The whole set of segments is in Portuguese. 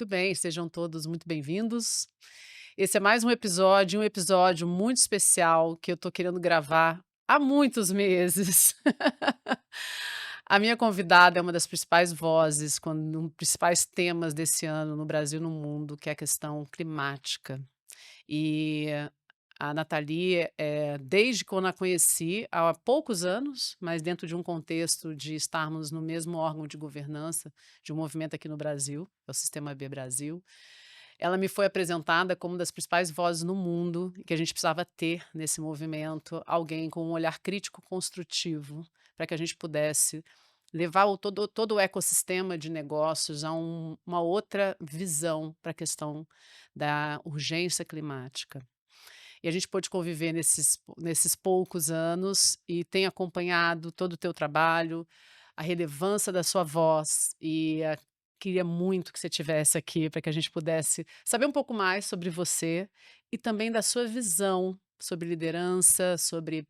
Muito bem, sejam todos muito bem-vindos. Esse é mais um episódio muito especial que eu tô querendo gravar há muitos meses. A minha convidada é uma das principais vozes, quando um principais temas desse ano no Brasil e no mundo, que é a questão climática. E a Nathalie, desde quando a conheci, há poucos anos, mas dentro de um contexto de estarmos no mesmo órgão de governança de um movimento aqui no Brasil, é o Sistema B Brasil, ela me foi apresentada como uma das principais vozes no mundo e que a gente precisava ter nesse movimento alguém com um olhar crítico construtivo para que a gente pudesse levar todo o ecossistema de negócios a uma outra visão para a questão da urgência climática. E a gente pôde conviver nesses poucos anos e tem acompanhado todo o teu trabalho, a relevância da sua voz queria muito que você tivesse aqui para que a gente pudesse saber um pouco mais sobre você e também da sua visão sobre liderança, sobre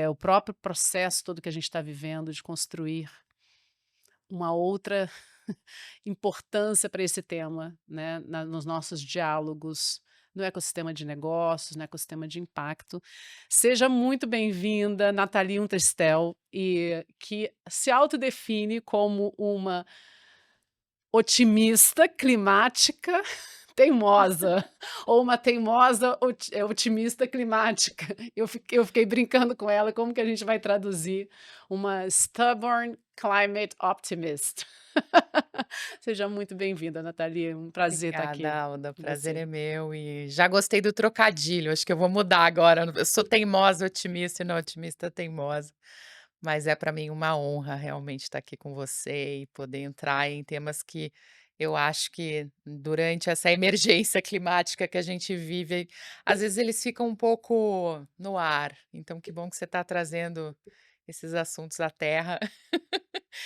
o próprio processo todo que a gente está vivendo de construir uma outra importância para esse tema, né, nos nossos diálogos, no ecossistema de negócios, no ecossistema de impacto. Seja muito bem-vinda, Nathalie Unterstel, e que se autodefine como uma otimista climática teimosa, ou uma teimosa otimista climática. Eu fiquei brincando com ela como que a gente vai traduzir uma stubborn climate optimist. Seja muito bem-vinda, Nathalie, é um prazer estar Obrigada, aqui Alda, com prazer você. é meu e já gostei do trocadilho, acho que eu vou mudar agora, eu sou teimosa otimista e não otimista teimosa, mas é para mim uma honra realmente estar aqui com você e poder entrar em temas que eu acho que durante essa emergência climática que a gente vive, às vezes eles ficam um pouco no ar, então que bom que você está trazendo esses assuntos à terra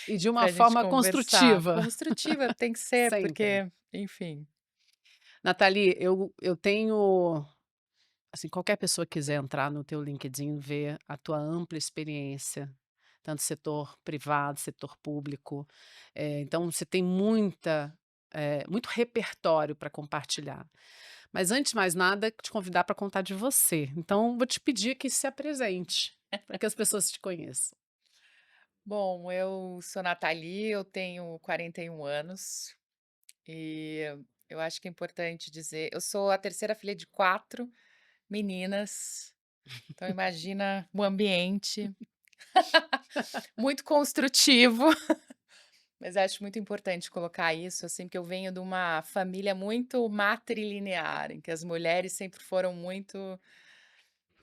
E de uma para a gente forma conversar. construtiva, Construtiva tem que ser, sempre. porque, enfim. Nathalie, eu tenho, assim, qualquer pessoa que quiser entrar no teu LinkedIn, ver a tua ampla experiência, tanto setor privado, setor público, então você tem muito repertório para compartilhar. Mas antes de mais nada, te convidar para contar de você. Então, vou te pedir que se apresente, para que as pessoas te conheçam. Bom, eu sou Nathalie, eu tenho 41 anos e eu acho que é importante dizer, eu sou a terceira filha de 4 meninas, então imagina o ambiente, muito construtivo, mas acho muito importante colocar isso, assim, que eu venho de uma família muito matrilinear, em que as mulheres sempre foram muito,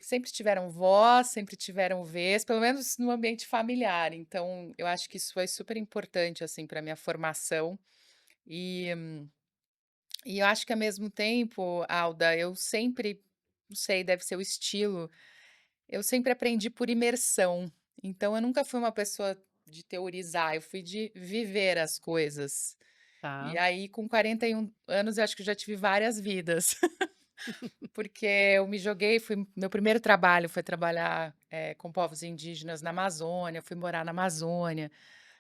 sempre tiveram voz, sempre tiveram vez, pelo menos no ambiente familiar, então eu acho que isso foi super importante, assim, para minha formação. E eu acho que ao mesmo tempo, Alda, eu sempre, não sei, deve ser o estilo, eu sempre aprendi por imersão. Então eu nunca fui uma pessoa de teorizar, eu fui de viver as coisas. E Tá. aí com 41 anos eu acho que eu já tive várias vidas, porque eu me joguei, fui meu primeiro trabalho foi trabalhar, com povos indígenas na Amazônia, fui morar na Amazônia.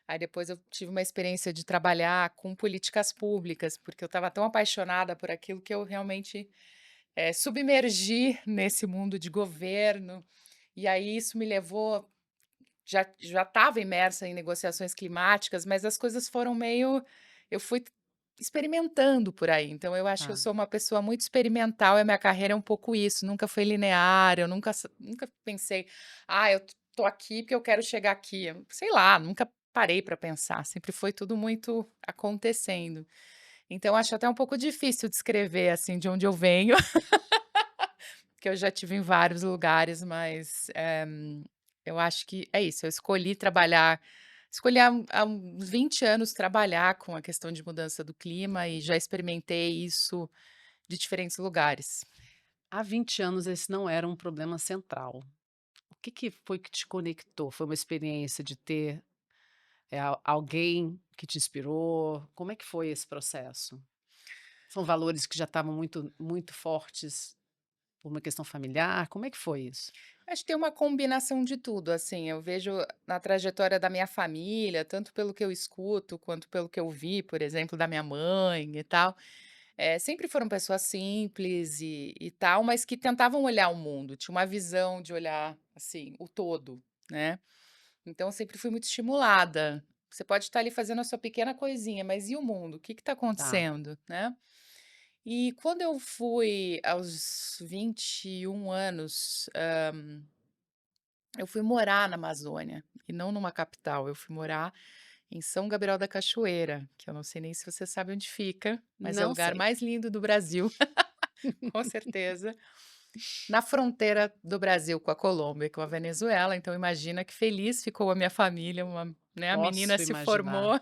Aí depois eu tive uma experiência de trabalhar com políticas públicas, porque eu estava tão apaixonada por aquilo que eu realmente, submergi nesse mundo de governo, e aí isso me levou, já estava imersa em negociações climáticas, mas as coisas foram meio, eu fui experimentando por aí, então eu acho que eu Tá. sou uma pessoa muito experimental e a minha carreira é um pouco isso, nunca foi linear, eu nunca pensei: "Ah, eu tô aqui porque eu quero chegar aqui", sei lá, nunca parei para pensar, sempre foi tudo muito acontecendo. Então acho até um pouco difícil descrever, assim, de onde eu venho, porque eu já tive em vários lugares, mas, eu acho que é isso, eu escolhi há uns 20 anos trabalhar com a questão de mudança do clima e já experimentei isso de diferentes lugares. Há 20 anos esse não era um problema central. O que foi que te conectou? Foi uma experiência de ter, alguém que te inspirou? Como é que foi esse processo? São valores que já estavam muito muito fortes? Por uma questão familiar? Como é que foi isso? Acho que tem uma combinação de tudo, assim, eu vejo na trajetória da minha família, tanto pelo que eu escuto, quanto pelo que eu vi, por exemplo, da minha mãe e tal, sempre foram pessoas simples e tal, mas que tentavam olhar o mundo, tinha uma visão de olhar, assim, o todo, né. Então eu sempre fui muito estimulada. Você pode estar ali fazendo a sua pequena coisinha, mas e o mundo? O que está Tá. acontecendo, né? E quando eu fui aos 21 anos, eu fui morar na Amazônia, e não numa capital, eu fui morar em São Gabriel da Cachoeira, que eu não sei nem se você sabe onde fica, mas é o Não lugar sei. mais lindo do Brasil, com certeza, na fronteira do Brasil com a Colômbia e com a Venezuela, então imagina que feliz ficou a minha família, uma, né, a menina Posso se imaginar. formou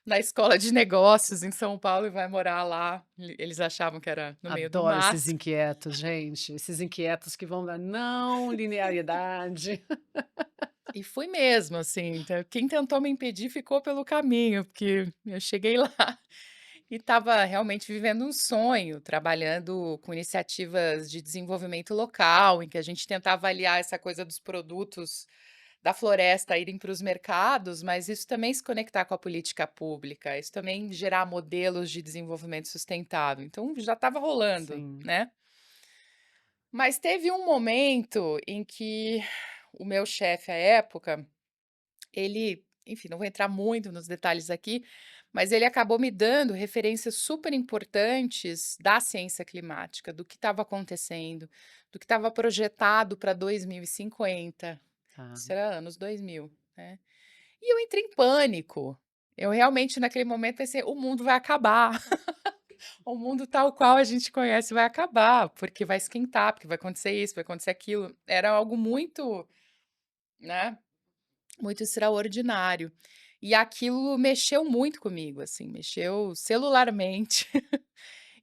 na escola de negócios em São Paulo e vai morar lá, eles achavam que era no meio do Adoro esses mato. inquietos, gente, esses inquietos que vão da não linearidade. E fui mesmo, assim, então quem tentou me impedir ficou pelo caminho, porque eu cheguei lá e estava realmente vivendo um sonho, trabalhando com iniciativas de desenvolvimento local, em que a gente tentava aliar essa coisa dos produtos da floresta irem para os mercados, mas isso também se conectar com a política pública, isso também gerar modelos de desenvolvimento sustentável. Então já estava rolando, Sim. né. Mas teve um momento em que o meu chefe à época, ele, enfim, não vou entrar muito nos detalhes aqui, mas ele acabou me dando referências super importantes da ciência climática, do que estava acontecendo, do que estava projetado para 2050. Tá. Isso era anos 2000, né. E eu entrei em pânico. Eu realmente naquele momento pensei: "O mundo vai acabar, o mundo tal qual a gente conhece vai acabar, porque vai esquentar, porque vai acontecer isso, vai acontecer aquilo". Era algo muito, né, muito extraordinário. E aquilo mexeu muito comigo, assim, mexeu celularmente.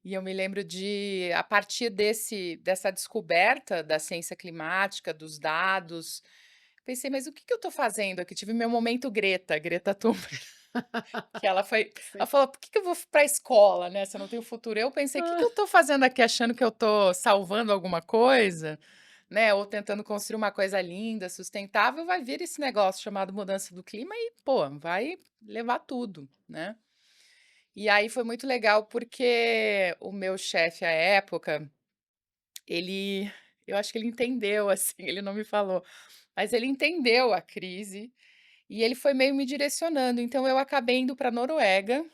E eu me lembro de, a partir dessa descoberta da ciência climática, dos dados, pensei: "Mas o que que eu estou fazendo aqui?". Tive meu momento Greta, Greta Thunberg, que ela Sim. falou: "Por que que eu vou para a escola, né, se eu não tenho futuro?". Eu pensei: "O que que eu Ah, estou fazendo aqui achando que eu estou salvando alguma coisa, né, ou tentando construir uma coisa linda, sustentável, vai vir esse negócio chamado mudança do clima e, pô, vai levar tudo, né". E aí foi muito legal, porque o meu chefe à época, ele, eu acho que ele entendeu, assim, ele não me falou, mas ele entendeu a crise e ele foi meio me direcionando, então eu acabei indo pra Noruega,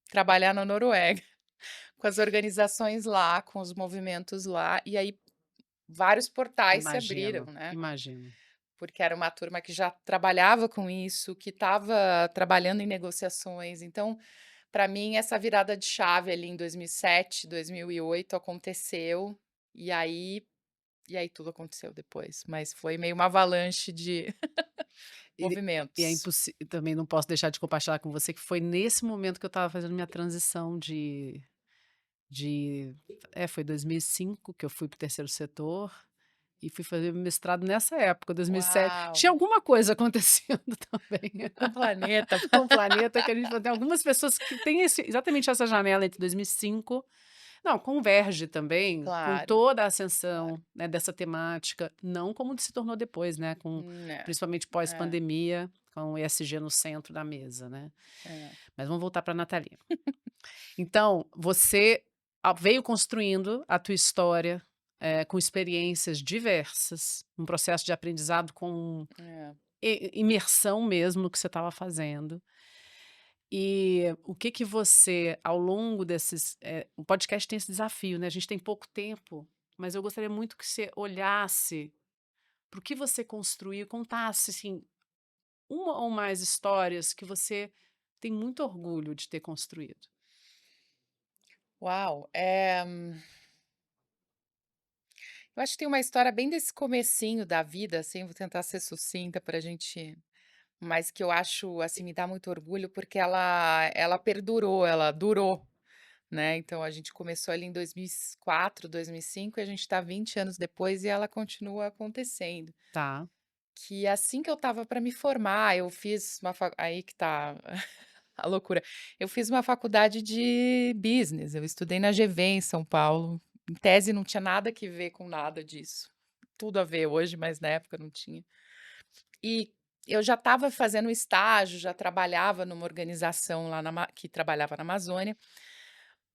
trabalhar na Noruega, com as organizações lá, com os movimentos lá, e aí vários portais se abriram, imagino, né, imagino. porque era uma turma que já trabalhava com isso, que estava trabalhando em negociações, então, para mim, essa virada de chave ali em 2007, 2008 aconteceu, e aí tudo aconteceu depois, mas foi meio uma avalanche de E é movimentos. impossi também não posso deixar de compartilhar com você que foi nesse momento que eu estava fazendo minha transição de foi 2005 que eu fui para o terceiro setor, e fui fazer mestrado nessa época, 2007. Uau! Tinha alguma coisa acontecendo também Com o planeta. com o planeta que a gente falou, tem algumas pessoas que têm exatamente essa janela entre 2005. Não, converge também com Claro, toda a claro. ascensão, né, dessa temática, não como se tornou depois, né, com Né, principalmente é, pós-pandemia, com o ESG no centro da mesa, né. é. Mas vamos voltar para a Natalia. Então, você veio construindo a tua história, com experiências diversas, um processo de aprendizado com É. imersão mesmo no que você estava fazendo. E o que que você, ao longo desses, o podcast tem esse desafio, né, a gente tem pouco tempo, mas eu gostaria muito que você olhasse para o que você construiu e contasse, assim, uma ou mais histórias que você tem muito orgulho de ter construído. Uau! Eu acho que tem uma história bem desse comecinho da vida, assim, vou tentar ser sucinta pra gente, mas que eu acho, assim, me dá muito orgulho, porque ela perdurou, ela durou, né, então a gente começou ali em 2004, 2005 e a gente tá 20 anos depois e ela continua acontecendo. Tá, Que assim que eu estava para me formar, eu fiz uma aí que tá a loucura. Eu fiz uma faculdade de business, eu estudei na GV em São Paulo, em tese não tinha nada que ver com nada disso. Tudo a ver hoje, mas na época não tinha. E eu já estava fazendo estágio, já trabalhava numa organização lá que trabalhava na Amazônia,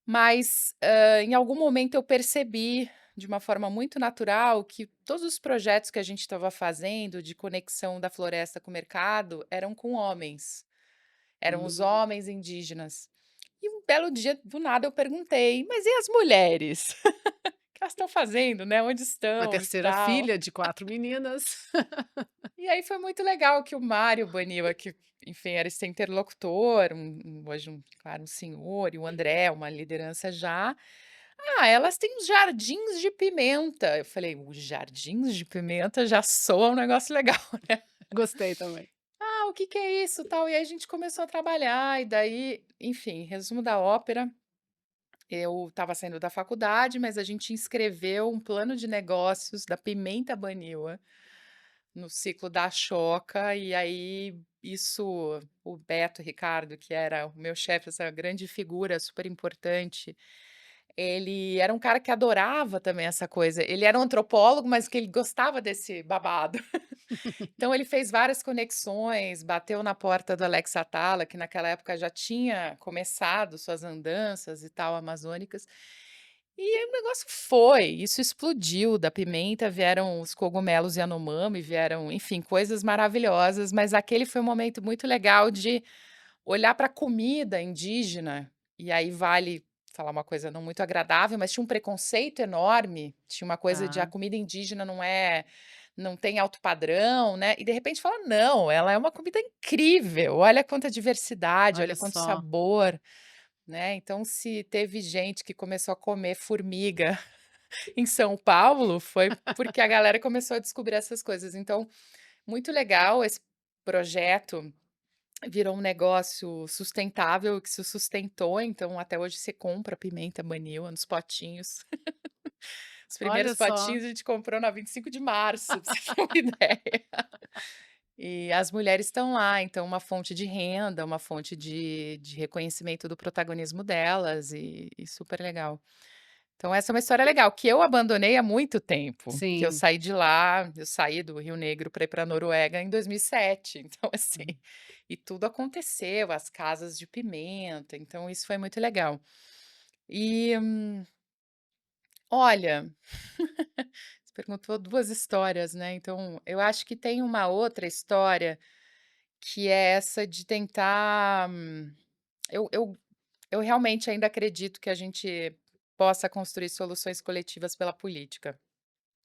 mas, em algum momento eu percebi, de uma forma muito natural, que todos os projetos que a gente estava fazendo de conexão da floresta com o mercado eram com homens, eram os Hum. homens indígenas. E um belo dia, do nada, eu perguntei: "Mas e as mulheres? O que elas estão fazendo, né, onde A estão e terceira tal?". filha de 4 meninas. E aí foi muito legal que o Mário Baniwa, que, enfim, era esse interlocutor, hoje claro, um senhor, e o André, uma liderança já. "Ah, elas têm os jardins de pimenta". Eu falei: "Os jardins de pimenta já soa um negócio legal, né". Gostei também. "Ah, o que que é isso, tal?". E aí a gente começou a trabalhar, e daí, enfim, resumo da ópera, eu estava saindo da faculdade, mas a gente inscreveu um plano de negócios da Pimenta Baniwa no ciclo da Choca, e aí isso o Beto Ricardo, que era o meu chefe, essa grande figura super importante, ele era um cara que adorava também essa coisa. Ele era um antropólogo, mas que ele gostava desse babado. Então ele fez várias conexões, bateu na porta do Alex Atala, que naquela época já tinha começado suas andanças e tal amazônicas, e o negócio foi, isso explodiu, da pimenta vieram os cogumelos Yanomami, vieram, enfim, coisas maravilhosas, mas aquele foi um momento muito legal de olhar para a comida indígena, e aí vale falar uma coisa não muito agradável, mas tinha um preconceito enorme, tinha uma coisa de a Tá, comida indígena não tem alto padrão, né, e de repente fala: "Não, ela é uma comida incrível, olha quanta diversidade, olha olha quanto só. sabor", né, então se teve gente que começou a comer formiga em São Paulo, foi porque a galera começou a descobrir essas coisas, então muito legal esse projeto. Virou um negócio sustentável que se sustentou, então até hoje você compra pimenta Baniwa nos potinhos. Os Olha primeiros só. potinhos a gente comprou na 25 de março, pra você ter uma ideia. E as mulheres estão lá, então uma fonte de renda, uma fonte de reconhecimento do protagonismo delas e super legal. Então essa é uma história legal, que eu abandonei há muito tempo, que eu Sim. saí de lá, eu saí do Rio Negro para ir pra Noruega em 2007, então assim, Hum. e tudo aconteceu, as casas de pimenta, então isso foi muito legal. E, olha, você perguntou 2 histórias, né, então eu acho que tem uma outra história, que é essa de tentar, eu eu eu realmente ainda acredito que a gente possa construir soluções coletivas pela política.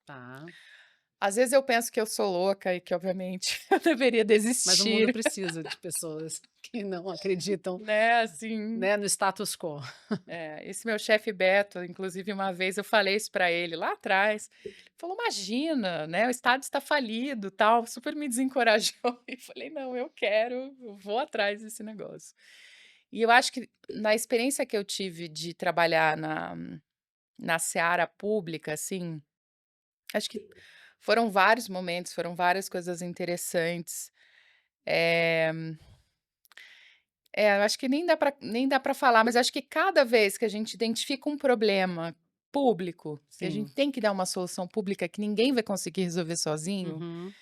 Tá. Às vezes eu penso que eu sou louca e que obviamente eu deveria Mas o mundo desistir, precisa de pessoas que não acreditam, né, assim. né, no status quo. Esse meu chefe Beto, inclusive uma vez eu falei isso para ele lá atrás, ele falou: "Imagina, né, o estado está falido, tal", super me desencorajou e falei: "Não, eu quero, eu vou atrás desse negócio". E eu acho que na experiência que eu tive de trabalhar na seara pública, assim, acho que foram vários momentos, foram várias coisas interessantes. Eh, eu acho que nem dá para falar, mas acho que cada vez que a gente identifica um problema público, que a gente Sim. tem que dar uma solução pública que ninguém vai conseguir resolver sozinho, Uhum.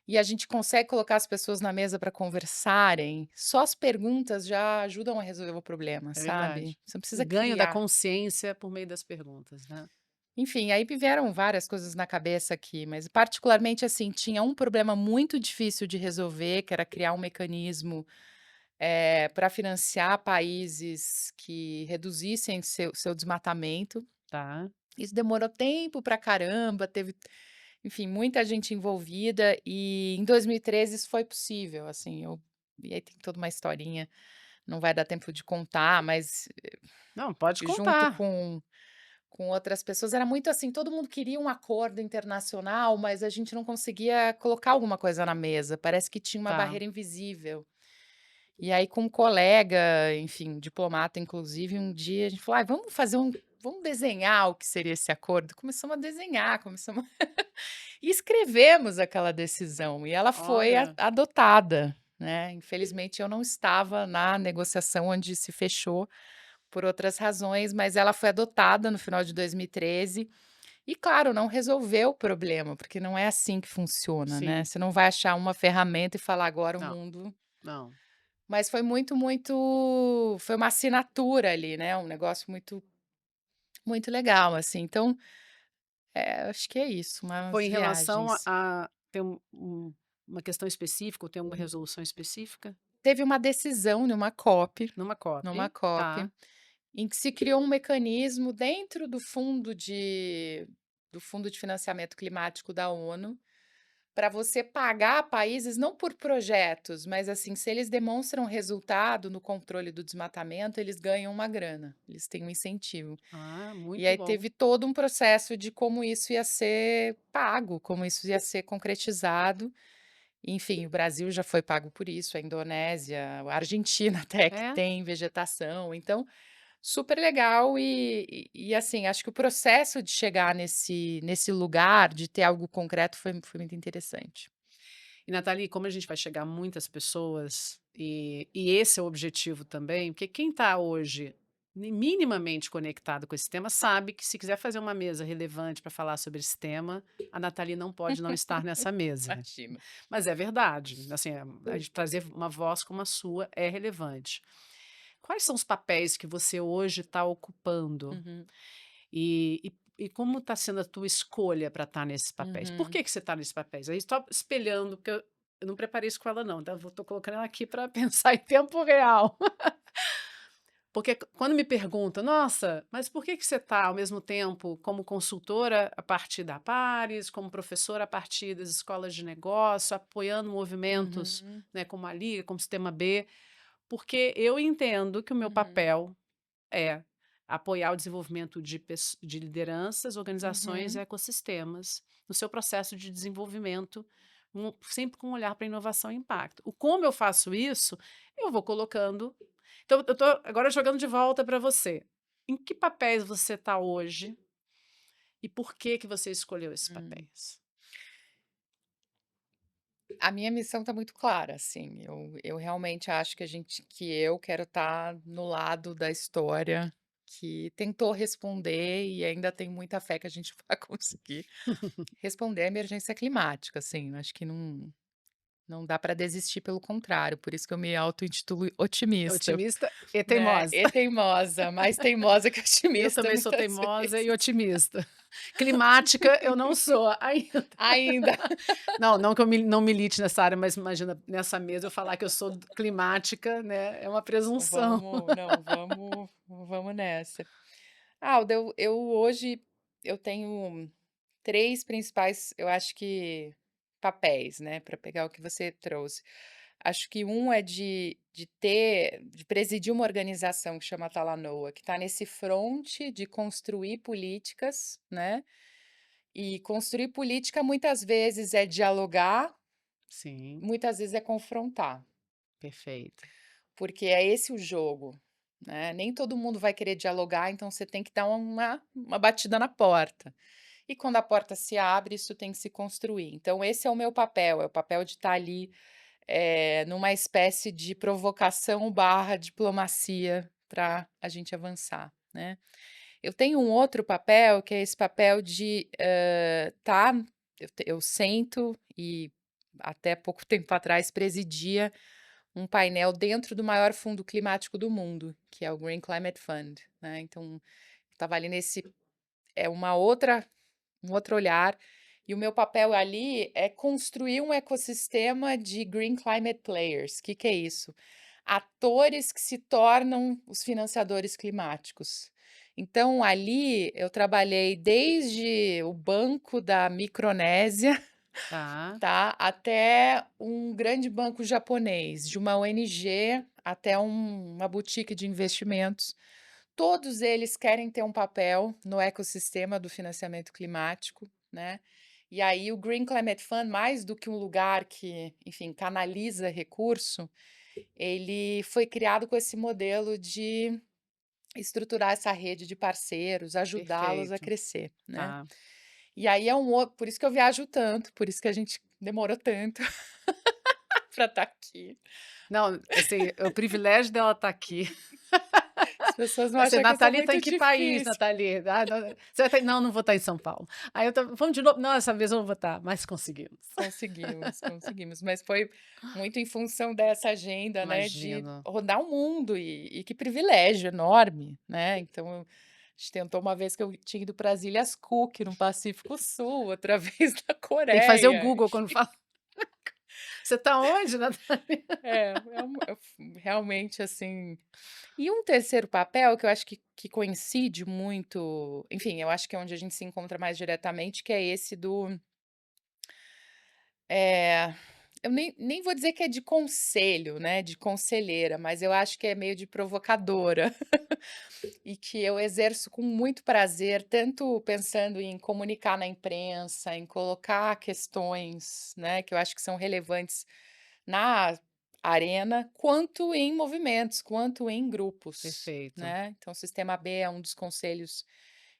e a gente consegue colocar as pessoas na mesa para conversarem, só as perguntas já ajudam a resolver o problema, É sabe? verdade. Você não O precisa ganho da criar. consciência por meio das perguntas, né. Enfim, aí me vieram várias coisas na cabeça aqui, mas particularmente, assim, tinha um problema muito difícil de resolver, que era criar um mecanismo, para financiar países que reduzissem seu desmatamento. Tá. Isso demorou tempo pra caramba, teve, enfim, muita gente envolvida e em 2013 isso foi possível, assim, e aí tem toda uma historinha, não vai dar tempo de contar, mas Não, pode junto contar. com outras pessoas, era muito assim, todo mundo queria um acordo internacional, mas a gente não conseguia colocar alguma coisa na mesa, parece que tinha uma Tá. barreira invisível. E aí com um colega, enfim, diplomata inclusive, um dia a gente falou: "Ai, vamos desenhar o que seria esse acordo". Começamos a desenhar, começamos e escrevemos aquela decisão, e ela foi Olha. adotada, né. Infelizmente eu não estava na negociação onde se fechou, por outras razões, mas ela foi adotada no final de 2013 e, claro, não resolveu o problema, porque não é assim que funciona, né. Sim. Você não vai achar uma ferramenta e falar: "Agora o Não, mundo". não. Mas foi muito foi uma assinatura ali, né, um negócio muito legal, assim. Então, acho que é isso, Foi umas em relação viagens. a ter uma questão específica ou ter uma resolução específica? Teve uma decisão numa COP Numa numa COP, COP, tá. em que se criou um mecanismo dentro do Fundo de Financiamento Climático da ONU, para você pagar países não por projetos, mas, assim, se eles demonstram resultado no controle do desmatamento, eles ganham uma grana, eles têm um incentivo. Ah, E muito aí bom. teve todo um processo de como isso ia ser pago, como isso ia ser concretizado. Enfim, o Brasil já foi pago por isso, a Indonésia, a Argentina até que É? tem vegetação, então super legal e assim, acho que o processo de chegar nesse lugar, de ter algo concreto foi muito interessante. E Nathalie, como a gente vai chegar a muitas pessoas, e esse é o objetivo também, porque quem está hoje minimamente conectado com esse tema sabe que se quiser fazer uma mesa relevante para falar sobre esse tema, a Nathalie não pode não estar nessa mesa. Imagina. Mas é verdade, assim, a gente trazer uma voz como a sua é relevante. Quais são os papéis que você hoje está ocupando? Uhum, E como está sendo a tua escolha para estar nesses papéis? Por uhum, que que você está nesses papéis? Aí só espelhando, porque eu não preparei isso com ela não, então eu tô colocando ela aqui para pensar em tempo real. Porque quando me perguntam: "Nossa, mas por que que você está ao mesmo tempo como consultora a partir da Pares, como professora a partir das escolas de negócio, apoiando movimentos, uhum, né, como a Liga, como o Sistema B?" Porque eu entendo que o meu uhum, papel é apoiar o desenvolvimento de lideranças, organizações e uhum, ecossistemas no seu processo de desenvolvimento, sempre com um olhar para inovação e impacto. O como eu faço isso, eu vou colocando. Então, eu estou agora jogando de volta para você. Em que papéis você está hoje e por que que você escolheu esses hum. papéis? A minha missão está muito clara, assim, eu realmente acho que eu quero estar no lado da história que tentou responder e ainda tem muita fé que a gente vai conseguir responder à emergência climática, assim, acho que não dá para desistir, pelo contrário, por isso que eu me auto-intitulo otimista, Otimista e né, teimosa. e teimosa, mais teimosa que Eu otimista também sou muitas teimosa e vezes. otimista. Climática eu não sou ainda. Ainda. Não, não que eu não milite nessa área, mas imagina, nessa mesa eu falar que eu sou climática, né, é uma presunção. Vamos não, vamos nessa. Alda, eu hoje eu tenho 3 principais, eu acho que papéis, né, para pegar o que você trouxe. Acho que um é de presidir uma organização que chama Talanoa, que está nesse fronte de construir políticas, né, e construir política muitas vezes é dialogar, Sim, muitas vezes é confrontar, perfeito, porque é esse o jogo, né, nem todo mundo vai querer dialogar, então você tem que dar uma batida na porta. E quando a porta se abre, isso tem que se construir. Então esse é o meu papel, é o papel de estar ali, numa espécie de provocação barra diplomacia para a gente avançar, né. Eu tenho um outro papel, que é esse papel de, tá eu sento e até pouco tempo atrás presidia um painel dentro do maior fundo climático do mundo, que é o Green Climate Fund, né, então estava ali nesse é uma outra um outro olhar, e o meu papel ali é construir um ecossistema de green climate players. O que que é isso? Atores que se tornam os financiadores climáticos. Então, ali eu trabalhei desde o Banco da Micronésia, tá, tá, até um grande banco japonês, de uma ONG até uma boutique de investimentos. Todos eles querem ter um papel no ecossistema do financiamento climático, né. E aí o Green Climate Fund, mais do que um lugar que, enfim, canaliza recurso, ele foi criado com esse modelo de estruturar essa rede de parceiros, ajudá-los a perfeito, crescer, né. tá. E aí é um outro por isso que eu viajo tanto, por isso que a gente demorou tanto para estar aqui. Não, assim, é o privilégio dela estar aqui, pessoas vão Você, achar que eu sou Nathalie, tá muito em que país, difícil. Nathalie? Ah, você vai não, não vou estar em São Paulo. Aí vamos de novo. Não, essa vez eu não vou estar, mas conseguimos. Conseguimos, conseguimos, mas foi muito em função dessa agenda, né, de Imagino. rodar o mundo e que privilégio enorme, né, então a gente tentou uma vez que eu tinha ido para as Ilhas Cook, no Pacífico Sul, outra vez na Tem que fazer o Coreia, Google quando fala. Você tá onde, Nathalie? realmente, assim. E um terceiro papel que eu acho que coincide muito, enfim, eu acho que é onde a gente se encontra mais diretamente, que é esse do, eh, eu nem vou dizer que é de conselho, né, de conselheira, mas eu acho que é meio de provocadora, e que eu exerço com muito prazer, tanto pensando em comunicar na imprensa, em colocar questões, né, que eu acho que são relevantes na arena, quanto em movimentos, quanto em grupos, Perfeito. né. Então o Sistema B é um dos conselhos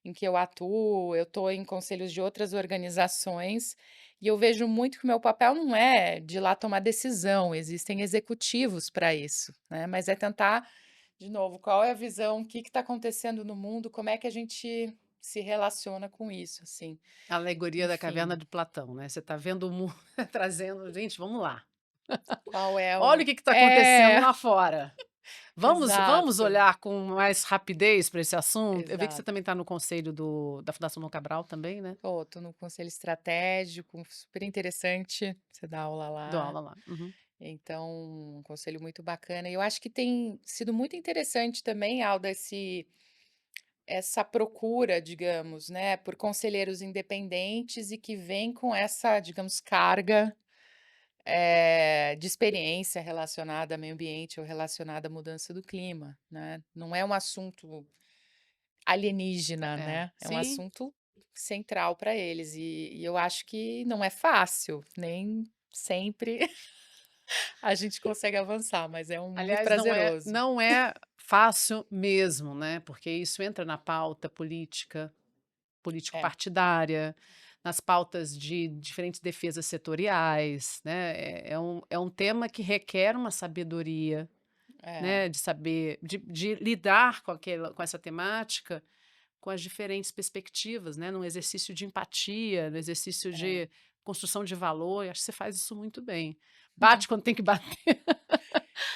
em que eu atuo, eu estou em conselhos de outras organizações, e eu vejo muito que o meu papel não é de ir lá tomar decisão, existem executivos para isso, né, mas é tentar, de novo, qual é a visão, o que está acontecendo no mundo, como é que a gente se relaciona com isso, assim, A alegoria da caverna enfim, de Platão, né, você tá vendo o mundo trazendo gente, vamos lá. qual é Olha o o que está acontecendo é, lá fora. Vamos exato, olhar com mais rapidez para esse assunto? Eu vi que você exato. também está no conselho da Fundação Dom Cabral também, né? Tô no conselho estratégico, super interessante, você dá aula Dou lá, aula lá. Uhum. então um conselho muito bacana. E eu acho que tem sido muito interessante também, Alda, essa procura, digamos, né, por conselheiros independentes e que vêm com essa, digamos, carga, de experiência relacionada a meio ambiente ou relacionada à mudança do clima, né. Não é um assunto alienígena, É, né, é um sim. assunto central para eles e eu acho que não é fácil, nem sempre a gente consegue avançar, mas é muito Aliás, não é prazeroso. não é fácil mesmo, né, porque isso entra na pauta política, É, político-partidária, nas pautas de diferentes defesas setoriais, né, é um tema que requer uma sabedoria, é, né, de saber de lidar com essa temática, com as diferentes perspectivas, né, num exercício de empatia, no exercício é. de construção de valor, e acho que você faz isso muito bem. Bate quando tem que bater,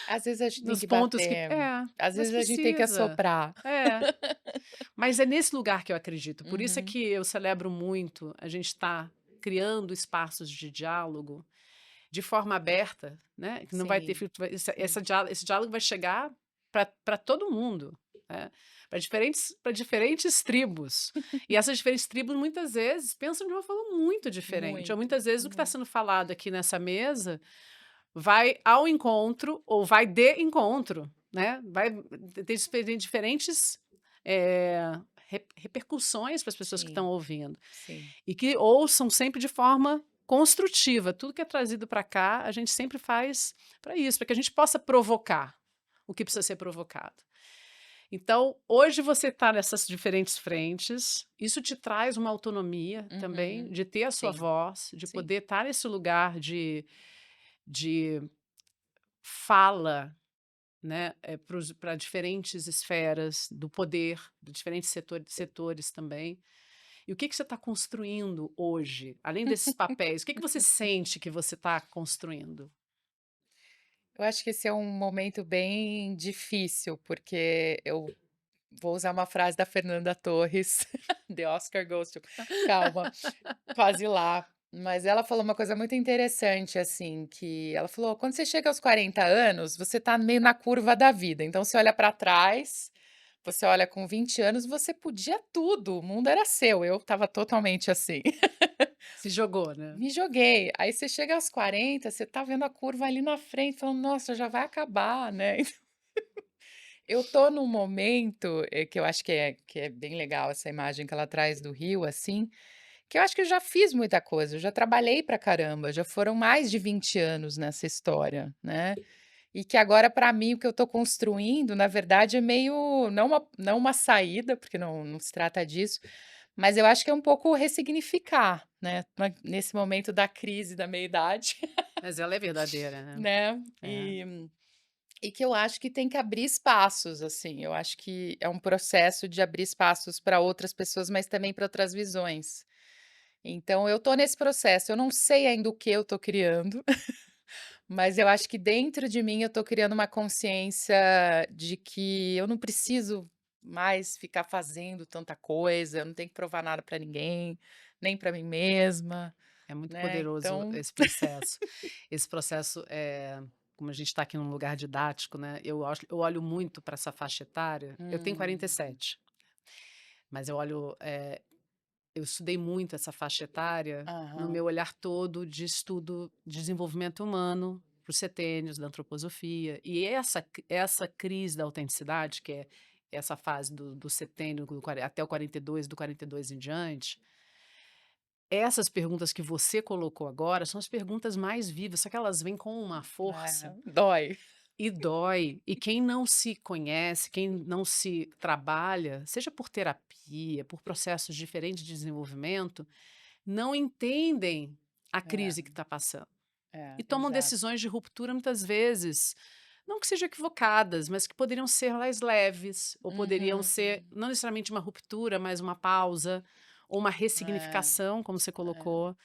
Às vezes a gente tem nos que pontos que bater, às mas vezes a gente tem que precisa. assoprar. É, mas é nesse lugar que eu acredito, por isso é Uhum, que eu celebro muito a gente estar criando espaços de diálogo de forma aberta, né, que não vai ter sim, filtro, sim. esse diálogo vai chegar para todo mundo, né, para diferentes tribos. E essas diferentes tribos muitas vezes pensam de uma forma muito diferente, ou Muito, muitas vezes o que está muito. sendo falado aqui nessa mesa vai ao encontro ou vai de encontro, né, vai ter diferentes, repercussões para as pessoas que estão Sim, ouvindo. sim. E que ouçam sempre de forma construtiva. Tudo que é trazido para cá, a gente sempre faz para isso, para que a gente possa provocar o que precisa ser provocado. Então, hoje você está nessas diferentes frentes, isso te traz uma autonomia também, Uhum. de ter a sua Sim, voz, de sim, poder estar nesse lugar de fala, né, para diferentes esferas do poder, de diferentes setores também. E o que que você está construindo hoje, além desses papéis? O que que você sente que você está construindo? eu acho que esse é um momento bem difícil, porque eu vou usar uma frase da Fernanda Torres, The Oscar Goes to calma, quase lá. Mas ela falou uma coisa muito interessante, assim, que ela falou: "Quando você chega aos 40 anos, você tá meio na curva da vida, então você olha para trás, você olha com 20 anos, você podia tudo, o mundo era seu", eu estava totalmente assim. Se jogou, né? Me joguei. Aí você chega aos 40, você tá vendo a curva ali na frente, falando: "Nossa, já vai acabar", né. Eu tô num momento, que eu acho que é bem legal essa imagem que ela traz do Rio, assim, que eu acho que eu já fiz muita coisa, eu já trabalhei pra caramba, já foram mais de 20 anos nessa história, né. E que agora pra mim o que eu tô construindo, na verdade, é meio não uma saída, porque não se trata disso, mas eu acho que é um pouco ressignificar, né, nesse momento da crise da meia-idade, Mas ela é verdadeira, né? né. É. e que eu acho que tem que abrir espaços, assim, eu acho que é um processo de abrir espaços para outras pessoas, mas também para outras visões. Então eu tô nesse processo, eu não sei ainda o que eu tô criando, mas eu acho que dentro de mim eu tô criando uma consciência de que eu não preciso mais ficar fazendo tanta coisa, eu não tenho que provar nada para ninguém, nem para mim mesma, É muito né, poderoso então esse processo. Esse processo, como a gente está aqui num lugar didático, né, eu olho muito para essa faixa etária. Eu tenho hum, 47, mas eu estudei muito essa faixa etária no aham, meu olhar todo de estudo de desenvolvimento humano, para os setênios, da antroposofia. E essa crise da autenticidade, que é essa fase do setênio até o 42, do 42 em diante, essas perguntas que você colocou agora são as perguntas mais vivas, só que elas vêm com uma força dói. e dói. E quem não se conhece, quem não se trabalha, seja por terapia, por processos diferentes de desenvolvimento, não entendem a crise que está passando. E tomam Exato. decisões de ruptura muitas vezes, não que sejam equivocadas, mas que poderiam ser mais leves, ou poderiam Uhum. ser não necessariamente uma ruptura, mas uma pausa, ou uma É, ressignificação, como você é. colocou.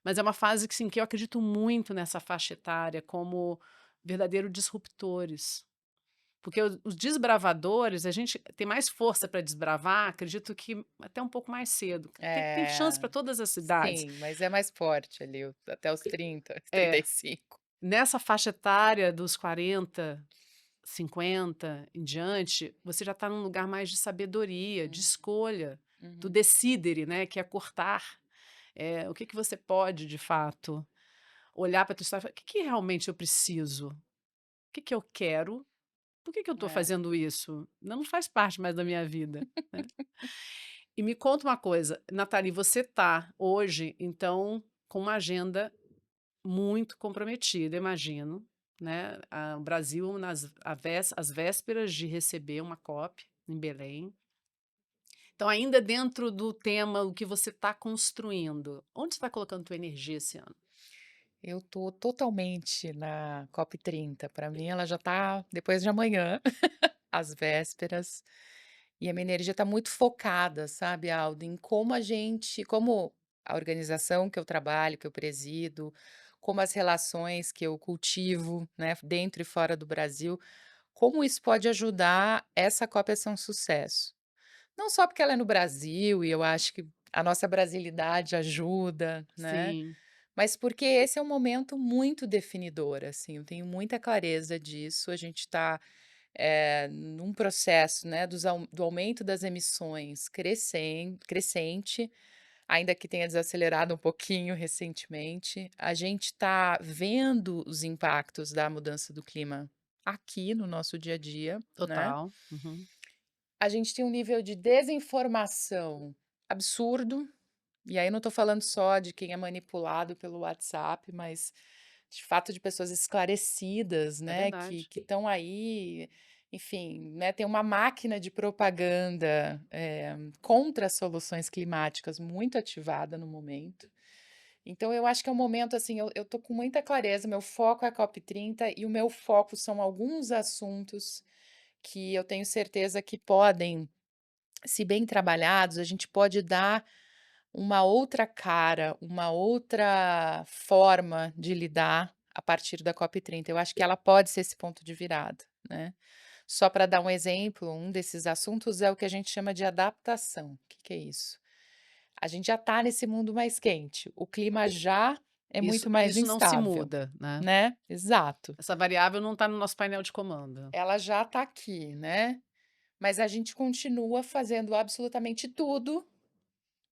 Mas é uma fase que, sim, que eu acredito muito nessa faixa etária como verdadeiros disruptores. Porque os desbravadores, a gente tem mais força para desbravar, acredito que até um pouco mais cedo. Tem chance É, para todas as idades. sim, mas é mais forte ali, até os 30, É, 35. nessa faixa etária dos 40, 50 em diante, você já está num lugar mais de sabedoria, de Uhum, escolha, do uhum. decidere, né, que é cortar. O que que você pode, de fato, olhar para a tua história e falar: "O que que realmente eu preciso? O que que eu quero? Por que que eu estou É. fazendo isso? Não faz parte mais da minha vida", né. E me conta uma coisa, Nathalie, você está hoje, então, com uma agenda muito comprometida, imagino, né, o Brasil às vésperas de receber uma COP em Belém. Então ainda dentro do tema, o que você está construindo, onde você está colocando tua energia esse ano? Eu tô totalmente na COP30, para mim ela já tá depois de amanhã, às vésperas, e a minha energia tá muito focada, sabe, Aldo, em como a organização que eu trabalho, que eu presido, como as relações que eu cultivo, né, dentro e fora do Brasil, como isso pode ajudar essa COP a ser um sucesso. Não só porque ela é no Brasil e eu acho que a nossa brasilidade ajuda, né, Sim, mas porque esse é um momento muito definidor, assim, eu tenho muita clareza disso, a gente está, num processo, né, do aumento das emissões crescente, ainda que tenha desacelerado um pouquinho recentemente, a gente está vendo os impactos da mudança do clima aqui no nosso dia a dia, né. total. Uhum. A gente tem um nível de desinformação absurdo, e aí não estou falando só de quem é manipulado pelo WhatsApp, mas de fato de pessoas esclarecidas, É né, verdade. que estão aí, enfim, né, tem uma máquina de propaganda, contra as soluções climáticas muito ativada no momento. Então eu acho que é um momento, assim, eu tô com muita clareza, meu foco é a COP30 e o meu foco são alguns assuntos que eu tenho certeza que podem, se bem trabalhados, a gente pode dar uma outra cara, uma outra forma de lidar a partir da COP30. Eu acho que ela pode ser esse ponto de virada, né. Só para dar um exemplo, um desses assuntos é o que a gente chama de adaptação. O que que é isso? A gente já está nesse mundo mais quente, o clima já é Isso muito mais isso não se instável, muda, né. né. Exato. Essa variável não está no nosso painel de comando. Ela já está aqui, né. Mas a gente continua fazendo absolutamente tudo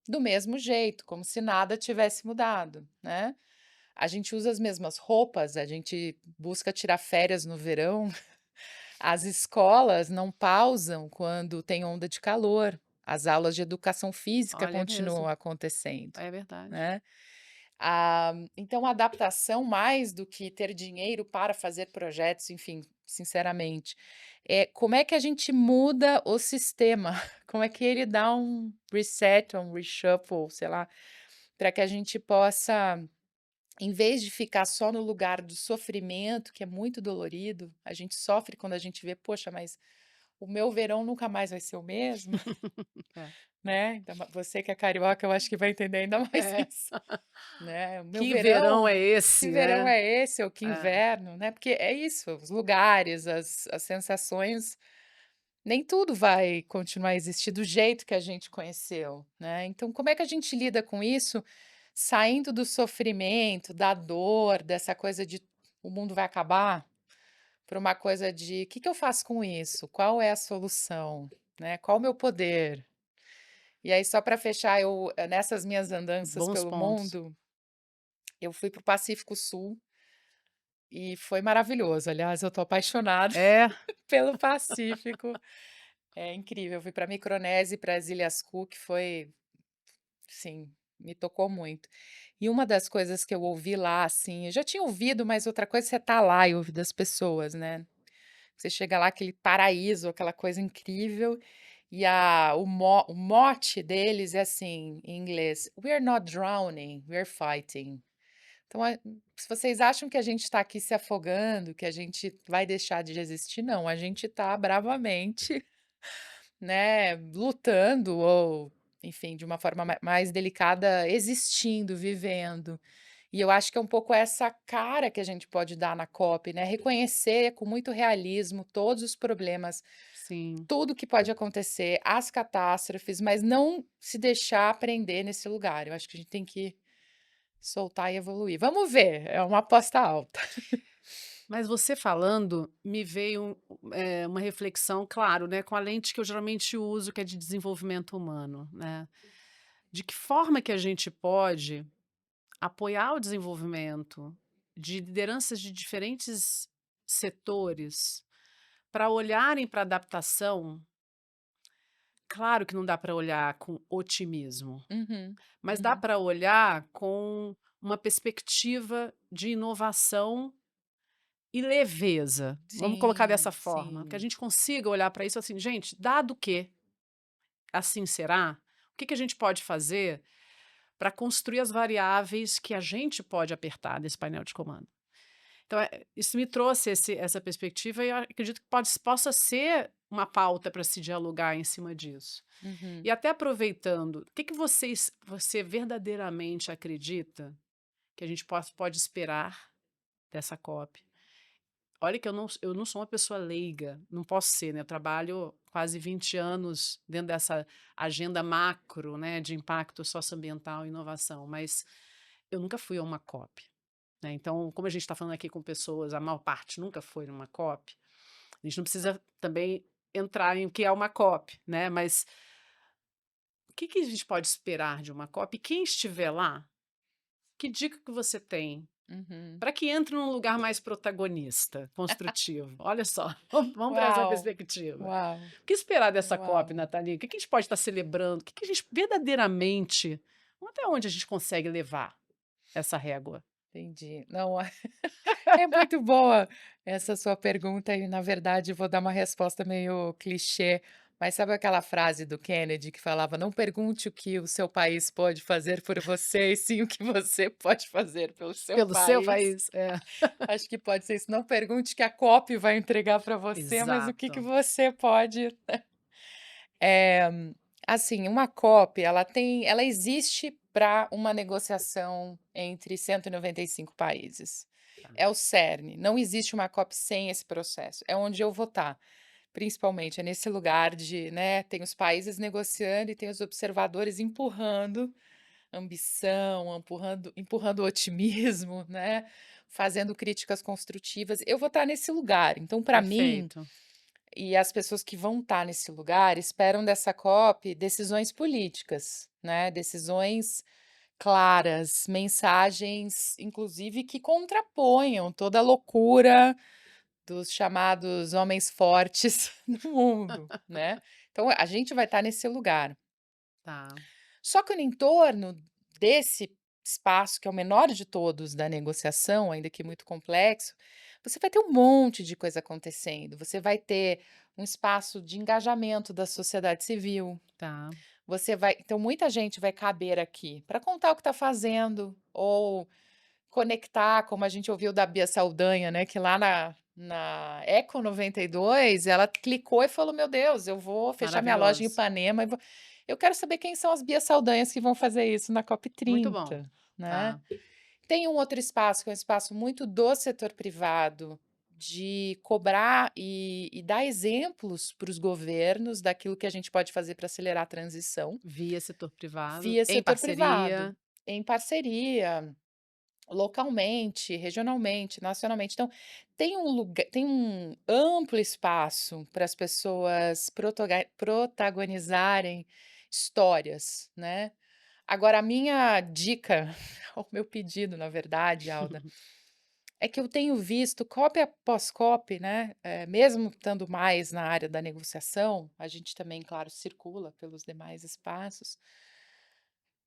do mesmo jeito, como se nada tivesse mudado, né. A gente usa as mesmas roupas, a gente busca tirar férias no verão, as escolas não pausam quando tem onda de calor, as aulas de educação física Olha, é continuam mesmo, acontecendo, é verdade. né. Então a adaptação mais do que ter dinheiro para fazer projetos, enfim, sinceramente, como é que a gente muda o sistema? Como é que ele dá um reset, um reshuffle, sei lá, para que a gente possa em vez de ficar só no lugar do sofrimento, que é muito dolorido, a gente sofre quando a gente vê: "Poxa, mas o meu verão nunca mais vai ser o mesmo", É. né, então você que é carioca, eu acho que vai entender ainda mais É. isso, né. O meu Que verão verão, é que esse, verão né? é esse ou que É, inverno, né, porque é isso, os lugares, as sensações, nem tudo vai continuar a existir do jeito que a gente conheceu, né. Então como é que a gente lida com isso, saindo do sofrimento, da dor, dessa coisa de o mundo vai acabar, para uma coisa de: o "Que que eu faço com isso? Qual é a solução?", né, "Qual o meu poder?". E aí só para fechar, nessas minhas andanças bons pelo pontos. mundo, eu fui para o Pacífico Sul e foi maravilhoso. Aliás, eu tô apaixonada É, pelo Pacífico, é incrível. Eu fui pra Micronésia e para as Ilhas Cook, foi, sim, me tocou muito. E uma das coisas que eu ouvi lá, assim, eu já tinha ouvido, mas outra coisa é você tá lá e ouvir das pessoas, né. Você chega lá, aquele paraíso, aquela coisa incrível, e o mote deles é assim, em inglês: "We're not drowning, we're fighting". Então, se vocês acham que a gente está aqui se afogando, que a gente vai deixar de existir, não, a gente está bravamente, né, lutando ou, enfim, de uma forma mais delicada, existindo, vivendo. E eu acho que é um pouco essa cara que a gente pode dar na COP, né, reconhecer com muito realismo todos os problemas, sim. tudo que pode acontecer, as catástrofes, mas não se deixar prender nesse lugar. Eu acho que a gente tem que soltar e evoluir. Vamos ver, é uma aposta alta. Mas você falando, me veio, uma reflexão, claro, né, com a lente que eu geralmente uso, que é de desenvolvimento humano, né. De que forma que a gente pode apoiar o desenvolvimento de lideranças de diferentes setores para olharem para a adaptação. Claro que não dá para olhar com otimismo, Uhum, mas dá uhum. para olhar com uma perspectiva de inovação e leveza. Vamos colocar dessa Sim, forma, que a sim. gente consiga olhar para isso assim: "Gente, dado que assim será, o que que a gente pode fazer para construir as variáveis que a gente pode apertar nesse painel de comando?". Então, isso me trouxe essa perspectiva e eu acredito que possa ser uma pauta para se dialogar em cima disso. Uhum. E até aproveitando, o que que você verdadeiramente acredita que a gente pode esperar dessa COP? Olha que eu não sou uma pessoa leiga, não posso ser, né, eu trabalho quase 20 anos dentro dessa agenda macro, né, de impacto socioambiental e inovação, mas eu nunca fui a uma COP, né, então como a gente está falando aqui com pessoas, a maior parte nunca foi numa COP, a gente não precisa também entrar em o que é uma COP, né, mas o que que a gente pode esperar de uma COP? E quem estiver lá, que dica que você tem Uhum. para que entre num lugar mais protagonista, construtivo? Olha só, vamos trazer uma Uau, perspectiva. uau, O que esperar dessa COP, uau. Nathalie? O que que a gente pode estar celebrando? O que que a gente verdadeiramente, até onde a gente consegue levar essa régua? Entendi. Não, é muito boa essa sua pergunta e, na verdade, vou dar uma resposta meio clichê, mas sabe aquela frase do Kennedy que falava: "Não pergunte o que o seu país pode fazer por você, e sim o que você pode fazer pelo seu Pelo seu país". país, é. Acho que pode ser isso. Não pergunte o que a COP vai entregar para você, mas o que que Exato. você pode. Eh, assim, uma COP, ela existe para uma negociação entre 195 países. Tá, É o cerne, não existe uma COP sem esse processo, é onde eu vou estar, principalmente, é nesse lugar de, né, tem os países negociando e tem os observadores empurrando ambição, empurrando otimismo, né, fazendo críticas construtivas. Eu vou estar nesse lugar, então para mim perfeito. e as pessoas que vão estar nesse lugar esperam dessa COP decisões políticas, né, decisões claras, mensagens, inclusive, que contraponham toda a loucura dos chamados homens fortes no mundo, né. Então a gente vai estar nesse lugar. Tá, Só que no entorno desse espaço, que é o menor de todos da negociação, ainda que muito complexo, você vai ter um monte de coisa acontecendo. Você vai ter um espaço de engajamento da sociedade civil. tá. Então muita gente vai caber aqui para contar o que está fazendo ou conectar, como a gente ouviu da Bia Saldanha, né, que lá na Eco 92, ela clicou e falou: "Meu Deus, eu vou fechar minha loja em Maravilhoso. Ipanema e vou". Eu quero saber quem são as Bia Saldanhas que vão fazer isso na COP Muito bom. 30, né. Tá. Tem um outro espaço, que é um espaço muito do setor privado, de cobrar e dar exemplos para os governos daquilo que a gente pode fazer para acelerar a transição, Via setor privado, via em setor privado, parceria. em parceria, localmente, regionalmente, nacionalmente. Então, tem um amplo espaço para as pessoas protagonizarem histórias, né. Agora a minha dica, o meu pedido, na verdade, Alda, é que eu tenho visto COP após COP, né, mesmo estando mais na área da negociação, a gente também, claro, circula pelos demais espaços,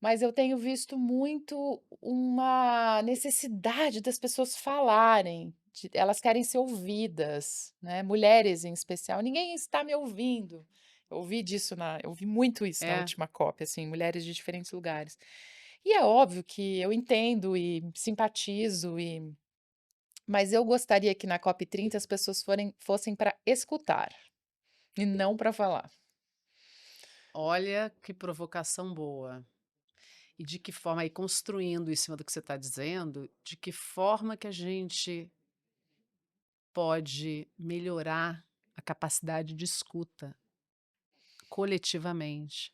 mas eu tenho visto muito uma necessidade das pessoas falarem, elas querem ser ouvidas, né, mulheres em especial, ninguém está me ouvindo. Eu ouvi muito isso na É, última COP, assim, mulheres de diferentes lugares. E é óbvio que eu entendo e simpatizo mas eu gostaria que na COP 30 as pessoas fossem para escutar e não para falar. olha que provocação boa. E de que forma, aí construindo em cima do que você está dizendo, de que forma que a gente pode melhorar a capacidade de escuta coletivamente?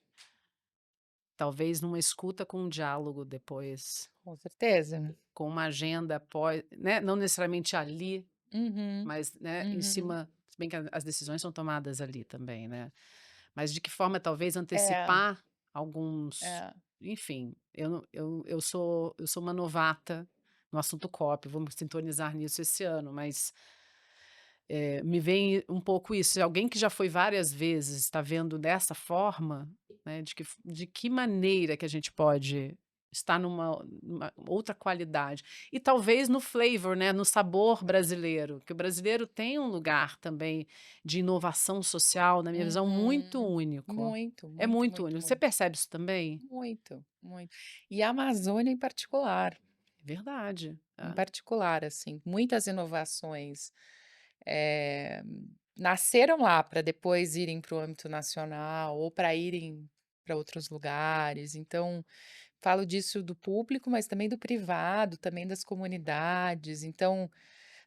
Talvez numa escuta com um diálogo depois, Com certeza. com uma agenda após, né, não necessariamente ali, Uhum, mas, né, em uhum. cima, se bem que as decisões são tomadas ali também, né, mas de que forma talvez É, antecipar alguns, é. enfim, eu sou uma novata no assunto COP, vou me sintonizar nisso esse ano, mas, me vem um pouco isso, se alguém que já foi várias vezes está vendo dessa forma, né, de que maneira que a gente pode estar numa outra qualidade. E talvez no flavor, né, no sabor brasileiro, que o brasileiro tem um lugar também de inovação social, na minha visão, muito Uhum. único. Muito, É muito, muito muito, único. Você muito. percebe isso também? Muito, muito. E a Amazônia É verdade. em É. particular, assim, muitas inovações, eh, nasceram lá para depois irem para o âmbito nacional ou para irem para outros lugares. Então, falo disso do público, mas também do privado, também das comunidades. Então,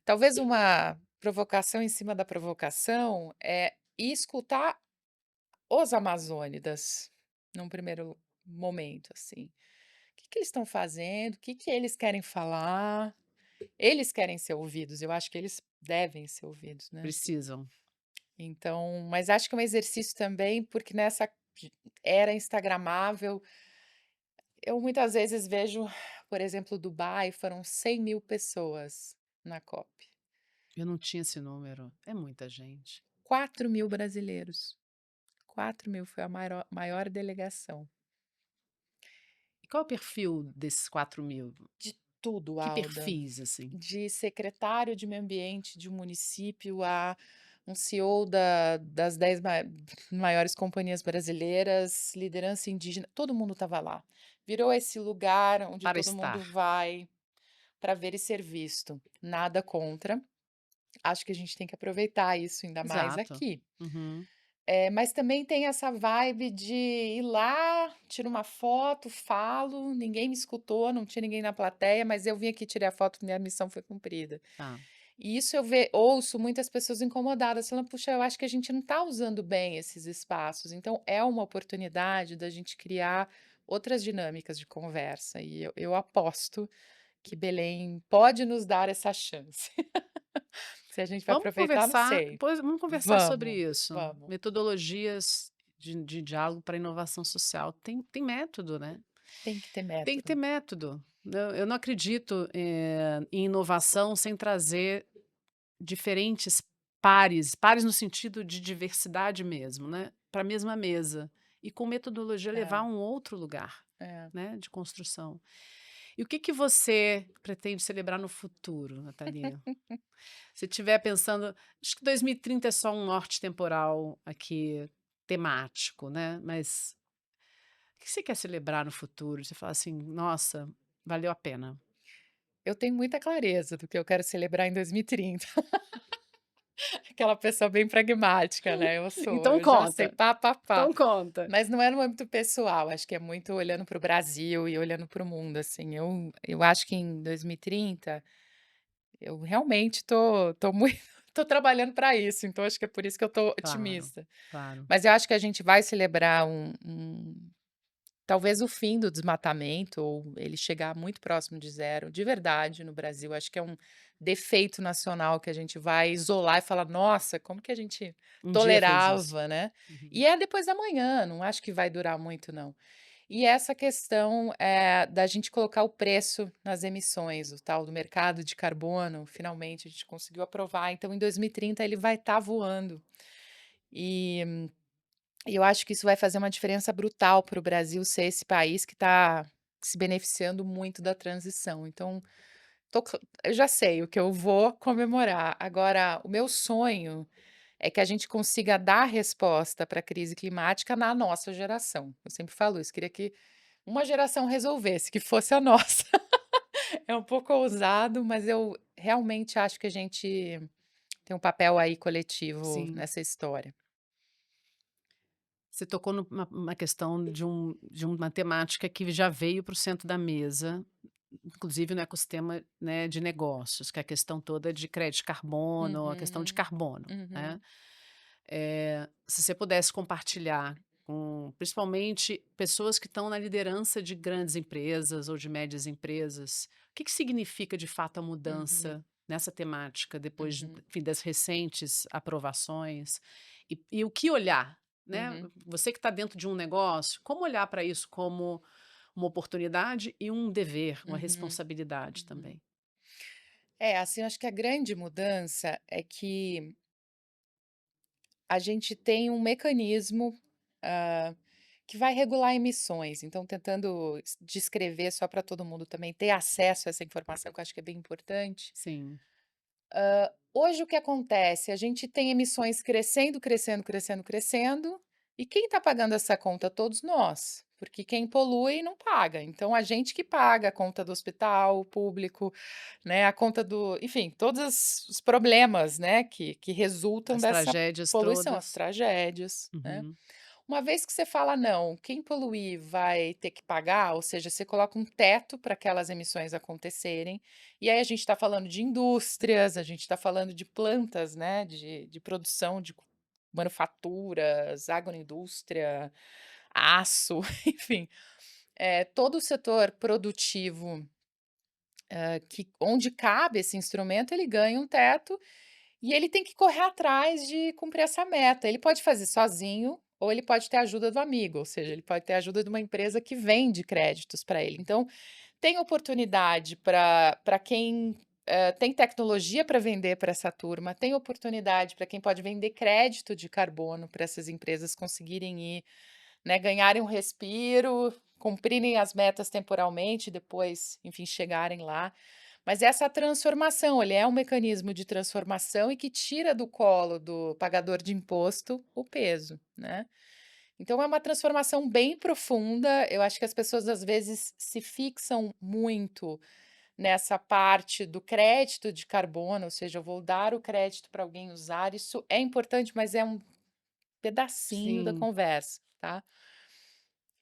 talvez uma provocação em cima da provocação é escutar os amazônidas, num primeiro momento, assim. O que eles estão fazendo? O que eles querem falar? Eles querem ser ouvidos, eu acho que eles devem ser ouvidos, né. Precisam. Então mas acho que é um exercício também, porque nessa era instagramável, eu muitas vezes vejo, por exemplo, Dubai, foram 100.000 pessoas na COP, Eu não tinha esse número. É muita gente. 4.000 brasileiros, 4.000 foi a maior delegação. E qual é o perfil desses 4.000? De tudo, Que Alda. perfis, assim? De secretário de meio ambiente de um município a um CEO das 10 maiores companhias brasileiras, liderança indígena, todo mundo estava lá. Virou esse lugar onde Para todo mundo estar. vai para ver e ser visto. Nada contra, acho que a gente tem que aproveitar isso, ainda mais Exato. aqui. Uhum. Mas também tem essa vibe de ir lá, tiro uma foto, falo, ninguém me escutou, não tinha ninguém na plateia, mas eu vim aqui, tirei a foto, minha missão foi cumprida. Tá. E isso ouço muitas pessoas incomodadas falando: "Puxa, eu acho que a gente não está usando bem esses espaços". Então é uma oportunidade da gente criar outras dinâmicas de conversa e eu aposto que Belém pode nos dar essa chance. Se a gente vai Vamos aproveitar, não conversar, sei. pois vamos conversar sobre Vamos, isso. vamos. Metodologias de diálogo para inovação social. Tem método, né? Tem que ter Tem que ter método. método. Eu não acredito, em inovação sem trazer diferentes pares, pares no sentido de diversidade mesmo, né, para a mesma mesa, e com metodologia levar É, a um outro lugar, é. né, de construção. E o que que você pretende celebrar no futuro, Nathalia? Se estiver pensando, acho que 2030 é só um norte temporal aqui temático, né, mas o que você quer celebrar no futuro? Você fala assim: "Nossa, valeu a pena". eu tenho muita clareza do que eu quero celebrar em 2030. Aquela pessoa bem pragmática, né, eu sou, Então eu já sei conta, pá, pá, pá. então conta. Mas não é no âmbito pessoal, acho que é muito olhando para o Brasil e olhando para o mundo, assim. Eu acho que em 2030, eu realmente tô muito tô trabalhando para isso, então acho que é por isso que eu tô Claro, otimista. claro. Mas eu acho que a gente vai celebrar talvez o fim do desmatamento ou ele chegar muito próximo de zero, de verdade, no Brasil. Acho que é um defeito nacional que a gente vai isolar e falar: "Nossa, como que a gente Um dia fez isso. tolerava", né. Uhum. E é depois da manhã, não acho que vai durar muito não. E essa questão, da gente colocar o preço nas emissões, o tal do mercado de carbono, finalmente a gente conseguiu aprovar, então em 2030 ele vai estar voando. E e eu acho que isso vai fazer uma diferença brutal para o Brasil ser esse país que está se beneficiando muito da transição. Então, eu já sei o que eu vou comemorar. Agora, o meu sonho é que a gente consiga dar resposta para a crise climática na nossa geração. Eu sempre falo isso, queria que uma geração resolvesse, que fosse a nossa. É um pouco ousado, mas eu realmente acho que a gente tem um papel aí coletivo Sim. nessa história. Você tocou numa questão de uma temática que já veio para o centro da mesa, inclusive no ecossistema, né, de negócios, que é a questão toda de crédito de carbono, a questão de Uhum, carbono, né. uhum, Se você pudesse compartilhar com, principalmente, pessoas que estão na liderança de grandes empresas ou de médias empresas, o que que significa de fato a uhum, mudança nessa temática depois, uhum, enfim, das recentes aprovações e o que olhar, né? uhum, Você que está dentro de um negócio, como olhar para isso como uma oportunidade e um dever, uma uhum, responsabilidade uhum. também? É, assim, eu acho que a grande mudança é que a gente tem um mecanismo, hã, que vai regular emissões, então tentando descrever só para todo mundo também ter acesso a essa informação, que eu acho que é bem importante. Sim, Hoje o que acontece? A gente tem emissões crescendo, crescendo, crescendo, crescendo, e quem está pagando essa conta? Todos nós, porque quem polui não paga. Então a gente que paga a conta do hospital público, né, a conta do, enfim, todos os problemas, né, que resultam as dessa tragédias poluição, as todas. tragédias, né. Uhum. Uma vez que você fala: "Não, quem poluir vai ter que pagar", ou seja, você coloca um teto para aquelas emissões acontecerem, e aí a gente está falando de indústrias, a gente está falando de plantas, né, de produção de manufaturas, agroindústria, aço, enfim, todo o setor produtivo, que onde cabe esse instrumento, ele ganha um teto e ele tem que correr atrás de cumprir essa meta. Ele pode fazer sozinho ou ele pode ter ajuda do amigo, ou seja, ele pode ter ajuda de uma empresa que vende créditos para ele. Então, tem oportunidade para quem tem tecnologia para vender para essa turma, tem oportunidade para quem pode vender crédito de carbono para essas empresas conseguirem ir, né, ganharem um respiro, cumprirem as metas temporalmente, depois, enfim, chegarem lá. Mas essa transformação, ele é um mecanismo de transformação e que tira do colo do pagador de imposto o peso, né. Então é uma transformação bem profunda, eu acho que as pessoas às vezes se fixam muito nessa parte do crédito de carbono, ou seja, eu vou dar o crédito para alguém usar, isso é importante, mas é um pedacinho da Sim. conversa, tá.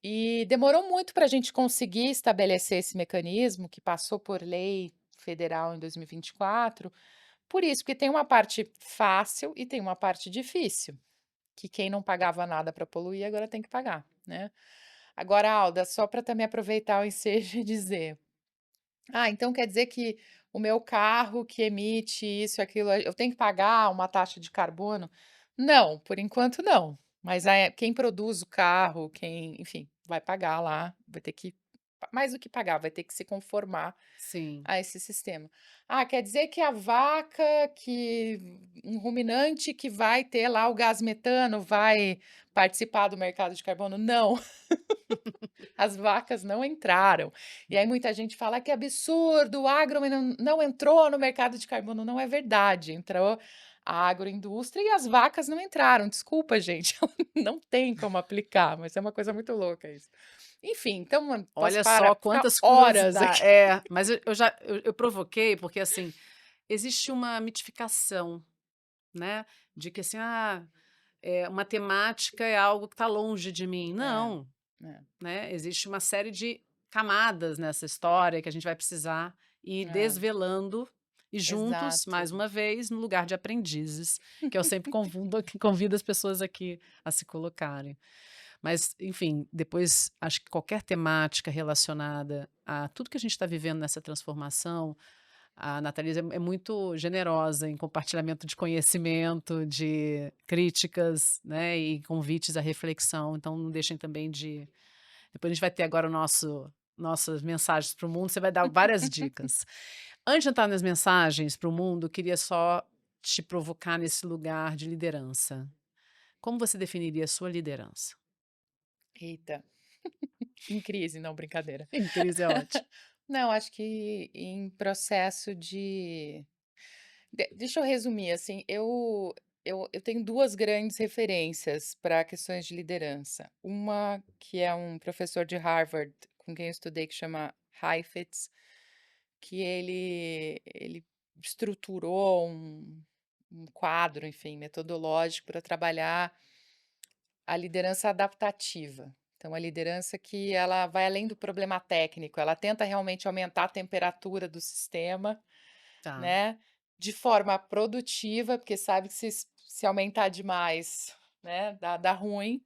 E demorou muito para a gente conseguir estabelecer esse mecanismo, que passou por lei federal em 2024, por isso, porque tem uma parte fácil e tem uma parte difícil, que quem não pagava nada para poluir agora tem que pagar, né. Agora, Alda, só para também aproveitar o ensejo e dizer: "Ah, então quer dizer que o meu carro que emite isso e aquilo, eu tenho que pagar uma taxa de carbono?" Não, por enquanto não, mas quem produz o carro, quem, enfim, vai pagar lá, vai ter que mais do que pagar, vai ter que se conformar Sim. a esse sistema. Ah, quer dizer que a vaca que um ruminante que vai ter lá o gás metano vai participar do mercado de carbono? Não. As vacas não entraram. E aí muita gente fala: "Que absurdo, o agro não entrou no mercado de carbono". Não é verdade, entrou a agroindústria e as vacas não entraram. Desculpa, gente, não tem como aplicar, mas é uma coisa muito louca isso. Enfim, então posso Olha só ficar quantas horas curiosidades. aqui. É, mas eu provoquei, porque assim, existe uma mitificação, né, de que assim, uma temática é algo que está longe de mim. É, Não, é, né, existe uma série de camadas nessa história que a gente vai precisar ir é, desvelando e juntos, exato. mais uma vez, no lugar de aprendizes, que eu sempre convido as pessoas aqui a se colocarem. Mas, enfim, depois acho que qualquer temática relacionada a tudo que a gente está vivendo nessa transformação, a Nathalie é muito generosa em compartilhamento de conhecimento, de críticas, né, e convites à reflexão. Então, não deixem também de. Depois a gente vai ter agora nossas mensagens para o mundo, você vai dar várias dicas. Antes de entrar nas mensagens para o mundo, eu queria só te provocar nesse lugar de liderança. Como você definiria a sua liderança? Eita, em crise, não, brincadeira. Em crise é ótimo. Não, acho que em processo deixa eu resumir, assim, eu tenho 2 grandes referências para questões de liderança. Uma que é um professor de Harvard com quem eu estudei que chama Heifetz, que ele estruturou um quadro, enfim, metodológico para trabalhar a liderança adaptativa. Então, a liderança que ela vai além do problema técnico, ela tenta realmente aumentar a temperatura do sistema, Tá, né, de forma produtiva, porque sabe que se aumentar demais, né, dá ruim.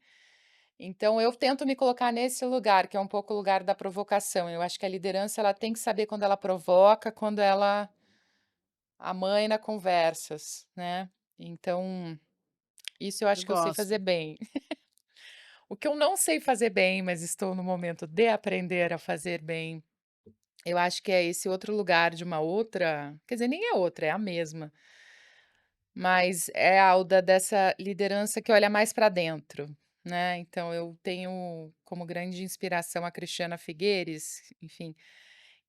Então eu tento me colocar nesse lugar, que é um pouco o lugar da provocação. Eu acho que a liderança ela tem que saber quando ela provoca, quando ela amaina conversas, né. Então, isso eu eu acho que eu sei fazer gosto. bem. O que eu não sei fazer bem, mas estou no momento de aprender a fazer bem, eu acho que é esse outro lugar de uma outra, quer dizer, nem é outra, é a mesma. Mas é a Alda dessa liderança que olha mais para dentro, né, então eu tenho como grande inspiração a Cristiana Figueires, enfim,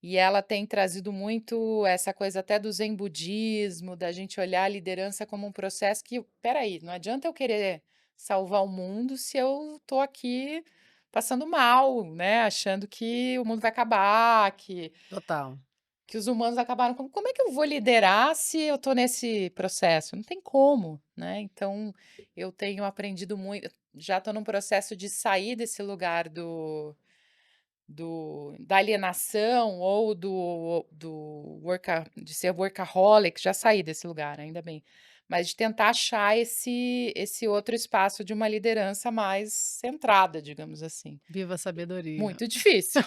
e ela tem trazido muito essa coisa até do zen budismo, da gente olhar a liderança como um processo que espera aí, não adianta eu querer salvar o mundo se eu tô aqui passando mal, né, achando que o mundo vai acabar, Total. que os humanos acabaram como é que eu vou liderar se eu estou nesse processo? Não tem como, né. Então, eu tenho aprendido muito, já estou num processo de sair desse lugar da alienação ou do de ser workaholic, já saí desse lugar, ainda bem. Mas de tentar achar esse outro espaço de uma liderança mais centrada, digamos assim. Viva a sabedoria. Muito difícil,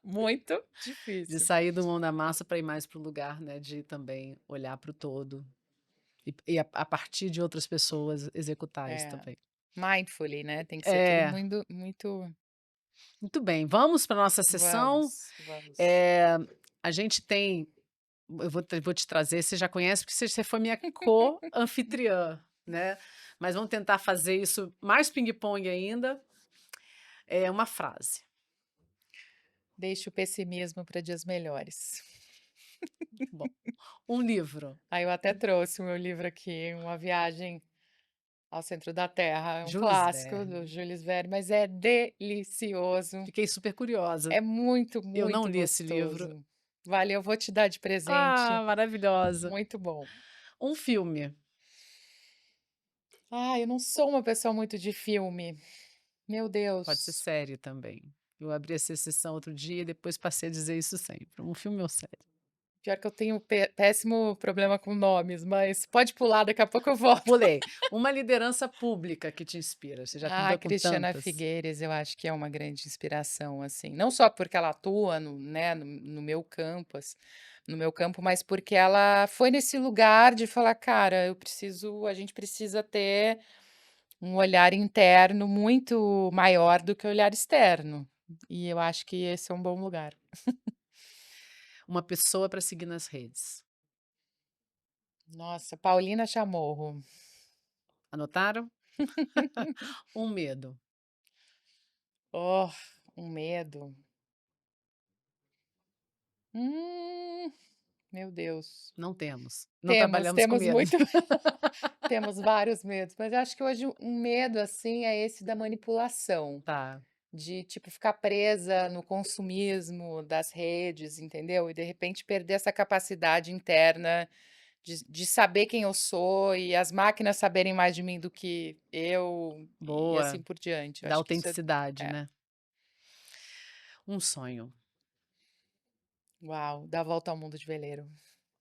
muito De difícil. sair do mão da massa para ir mais para o lugar, né, de também olhar para o todo e a partir de outras pessoas executar isso É. também. Mindfully, né, tem que ser tudo É, muito muito muito bem, vamos para nossa sessão. vamos, vamos. Eh, a gente tem vou te trazer, você já conhece, porque você foi minha co-anfitriã, né, mas vamos tentar fazer isso mais pingue-pongue ainda. É uma frase. Deixe o pessimismo para dias melhores. Muito bom. Um livro. Aí eu até trouxe o meu livro aqui, Uma Viagem ao Centro da Terra, é um Jules clássico do Verne. Jules Verne, mas é delicioso, Fiquei super curiosa. é muito, Eu não muito li esse livro. gostoso. Vale, eu vou te dar de Ah, presente, maravilhosa. muito bom. Um filme. Eu não sou uma pessoa muito de filme, meu Pode ser Deus. série também. Eu abri essa exceção outro dia e depois passei a dizer isso sempre. Um filme ou série. Pior que eu tenho péssimo problema com nomes, mas pode pular, daqui a pouco eu volto. Pulei. Uma liderança pública que te inspira. Você já A lidou com Cristiana tantas. Figueires eu acho que é uma grande inspiração, assim, não só porque ela atua no meu campo, no meu campo, mas porque ela foi nesse lugar de falar: "Cara, a gente precisa ter um olhar interno muito maior do que o olhar externo", e eu acho que esse é um bom lugar. Uma pessoa para seguir nas redes. Nossa, Paulina Chamorro. Anotaram? Um medo. Oh, um medo. Hum, meu Deus. Não temos. Não Temos, trabalhamos com temos medo. muito. Temos vários medos, mas eu acho que hoje um medo, assim, é esse da manipulação. Tá. de, tipo, ficar presa no consumismo das redes, entendeu? E de repente perder essa capacidade interna de saber quem eu sou e as máquinas saberem mais de mim do que eu e assim Boa, por diante. Eu da acho que isso autenticidade, é né. Um sonho. uau, dar a volta ao mundo de veleiro.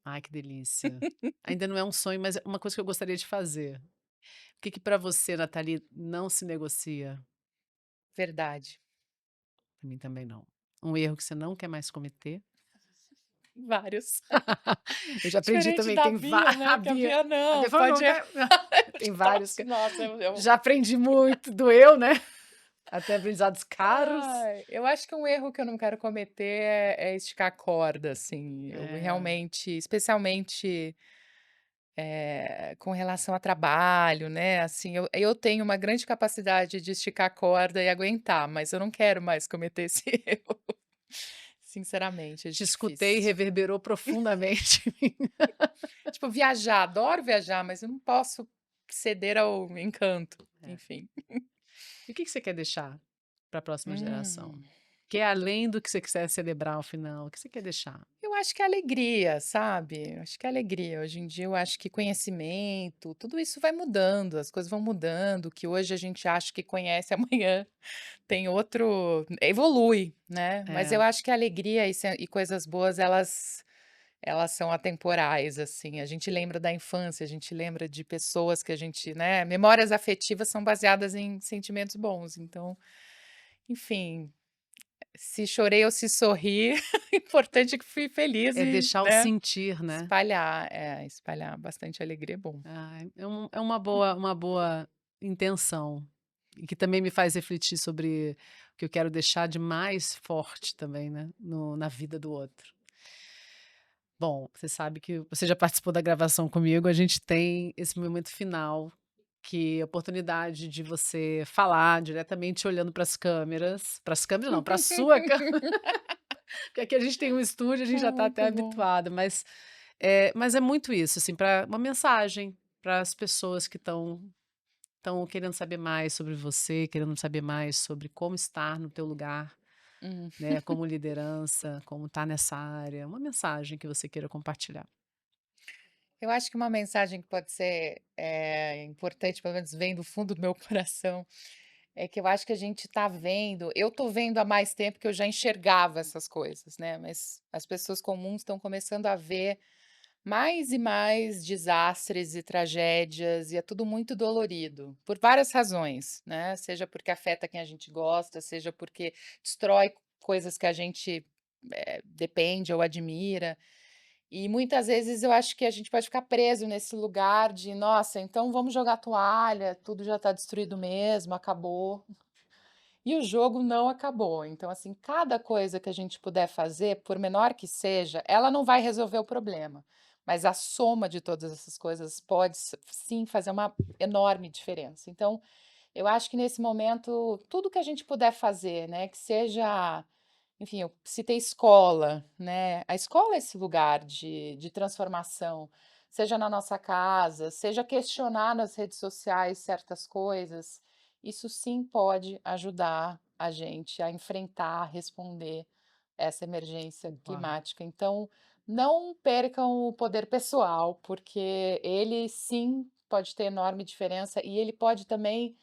Ai, que delícia. Ainda não é um sonho, mas é uma coisa que eu gostaria de fazer. O que pra você, Nathalie, não se negocia? Verdade. Pra mim também não. Um erro que você não quer mais cometer? Vários. Eu já aprendi Diferente também, da tem Bia, né, que a a Bia não, falou: pode "Não errar. quero", tem vários que Nossa, eu já aprendi muito, doeu, né. Até aprendizados caros. ai, eu acho que um erro que eu não quero cometer é esticar a corda, assim, eu É, realmente especialmente, com relação a trabalho, né, assim, eu tenho uma grande capacidade de esticar a corda e aguentar, mas eu não quero mais cometer esse erro. Sinceramente, é te escutei e difícil. reverberou profundamente em mim. Tipo, viajar, adoro viajar, mas eu não posso ceder ao encanto, É. enfim. E o que você quer deixar para a próxima geração? Hum. Que é além do que você quiser celebrar ao final, o que você quer deixar? Eu acho que é alegria, sabe, eu acho que é alegria. Hoje em dia eu acho que conhecimento, tudo isso vai mudando, as coisas vão mudando, o que hoje a gente acha que conhece, amanhã tem outro evolui, né. Mas É, eu acho que a alegria e coisas boas elas são atemporais, assim, a gente lembra da infância, a gente lembra de pessoas que a gente, né, memórias afetivas são baseadas em sentimentos bons, então, enfim, se chorei ou se sorri, o importante é que fui feliz é e, deixar o né, sentir, né. espalhar bastante alegria é bom. Ai, é uma boa intenção, e que também me faz refletir sobre o que eu quero deixar de mais forte também, né, no na vida do outro. Bom, você sabe que você já participou da gravação comigo, a gente tem esse momento final, que é a oportunidade de você falar diretamente olhando para as câmeras não, para a sua câmera, porque aqui a gente tem um estúdio, a gente já Ah, está até muito bom. habituado, mas é muito isso, assim, para uma mensagem para as pessoas que estão querendo saber mais sobre você, querendo saber mais sobre como estar no teu lugar, Hum. né, como liderança, como estar nessa área, uma mensagem que você queira compartilhar. Eu acho que uma mensagem que pode ser, importante, pelo menos vem do fundo do meu coração, é que eu acho que a gente está vendo eu estou vendo há mais tempo que eu já enxergava essas coisas, né, mas as pessoas comuns estão começando a ver mais e mais desastres e tragédias, e é tudo muito dolorido, por várias razões, né, seja porque afeta quem a gente gosta, seja porque destrói coisas que a gente, depende ou admira. E muitas vezes eu acho que a gente pode ficar preso nesse lugar de: "Nossa, então vamos jogar toalha, tudo já está destruído mesmo, acabou". E o jogo não acabou. Então, assim, cada coisa que a gente puder fazer, por menor que seja, ela não vai resolver o problema, mas a soma de todas essas coisas pode sim fazer uma enorme diferença. Então, eu acho que nesse momento, tudo que a gente puder fazer, né, que seja, enfim, eu citei escola, né, a escola é esse lugar de transformação, seja na nossa casa, seja questionar nas redes sociais certas coisas, isso sim pode ajudar a gente a enfrentar, a responder essa emergência Concordo. climática. Então, não percam o poder pessoal, porque ele sim pode ter enorme diferença e ele pode também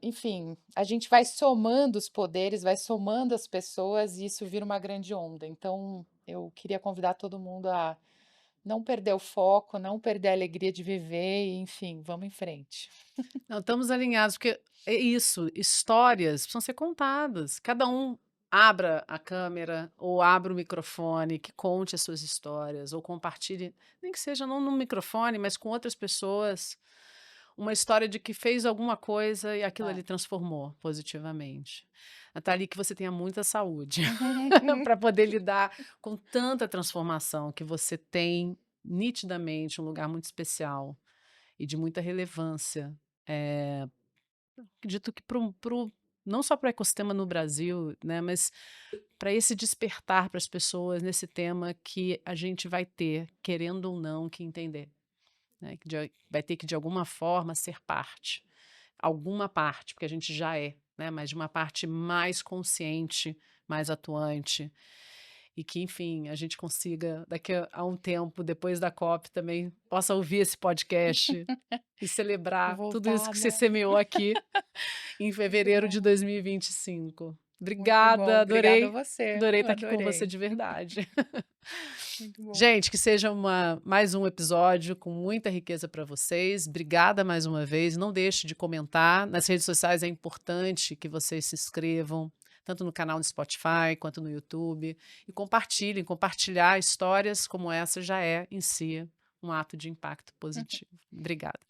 enfim, a gente vai somando os poderes, vai somando as pessoas e isso vira uma grande onda. Então, eu queria convidar todo mundo a não perder o foco, não perder a alegria de viver e, enfim, vamos em frente. Não, estamos alinhados, porque é isso, histórias precisam ser contadas. Cada um abra a câmera ou abra o microfone, que conte as suas histórias, ou compartilhe, nem que seja não no microfone, mas com outras pessoas, uma história de que fez alguma coisa e aquilo ali É. transformou positivamente. Nathalie, que você tenha muita saúde para poder lidar com tanta transformação que você tem nitidamente um lugar muito especial e de muita relevância. Eh, Acredito que não só para o ecossistema no Brasil, né, mas para esse despertar para as pessoas nesse tema que a gente vai ter, querendo ou não, que entender, né, vai ter que de alguma forma ser parte, alguma parte, porque a gente já é, né, mas de uma parte mais consciente, mais atuante. E que, enfim, a gente consiga, daqui a um tempo, depois da COP, também possa ouvir esse podcast e celebrar tudo isso Voltar, que você né. semeou aqui em Muito fevereiro de bom, 2025. muito bom. Obrigada, Obrigada a adorei, você, adorei eu estar aqui com você adorei. de verdade. Muito bom. Gente, que seja mais um episódio com muita riqueza para vocês. Obrigada mais uma vez. Não deixe de comentar. Nas redes sociais é importante que vocês se inscrevam, tanto no canal do Spotify quanto no YouTube. E compartilhem. Compartilhar histórias como essa já é, em si, um ato de impacto positivo. Obrigada.